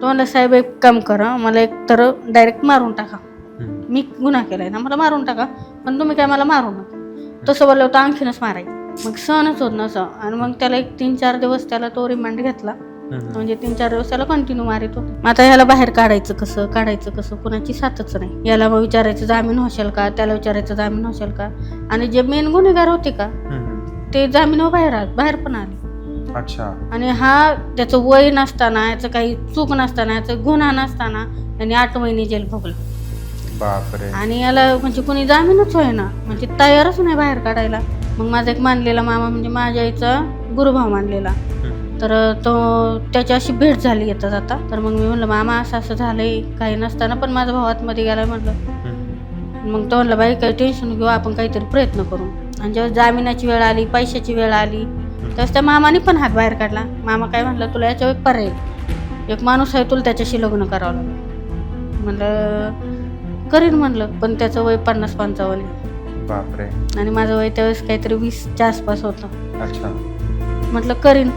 तो म्हणला साहेब एक काम करा, मला एक तर डायरेक्ट मारून टाका. मी गुन्हा केलाय ना, मला मारून टाका, पण तुम्ही काय मला मारू नका. तसं बोललं होतं आणखीनच मारायचं. मग सहनच होत नसं. आणि मग त्याला एक 3-4 दिवस त्याला तो रिमांड घेतला. म्हणजे 3-4 दिवस त्याला कंटिन्यू मारित होतो. मग आता ह्याला बाहेर काढायचं कसं कुणाची साथच नाही. याला मग विचारायचं जामीन होशाल का, त्याला विचारायचं जामीन होशाल का. आणि जे मेन गुन्हेगार होते का ते जामीनावर बाहेर पण आले. अच्छा. आणि हा त्याचं वय नसताना, याचं काही चूक नसताना, याचं गुन्हा नसताना यांनी 8 महिने जेल भोगलं. बापरे. आणि याला म्हणजे कोणी जामीनच होईना, म्हणजे तयारच नाही बाहेर काढायला. मग माझा एक मानलेला मामा, म्हणजे माझ्या आईचा गुरुभाव मानलेला, तर तो त्याच्याशी भेट झाली येता जाता. तर मग मी म्हणलं मामा असं असं झालंय, काही नसताना पण माझा भाव आतमध्ये गेलाय म्हटलं. मग तो म्हणलं बाई काही टेन्शन घेऊ, आपण काहीतरी प्रयत्न करू. आणि जेव्हा जामिनाची वेळ आली, पैशाची वेळ आली, त्यावेळेस त्या मामाने पण हात बाहेर काढला. मामा काय म्हटलं, तुला याच्यावर एक पर्याय, एक माणूस आहे, तुला त्याच्याशी लग्न करावं लागलं. म्हणलं करीन म्हणलं, पण त्याचं वय 50-55 आहे. बापरे. आणि माझं वय त्यावेळेस काहीतरी 20च्या आसपास होतं. अच्छा. म्हटलं करीन.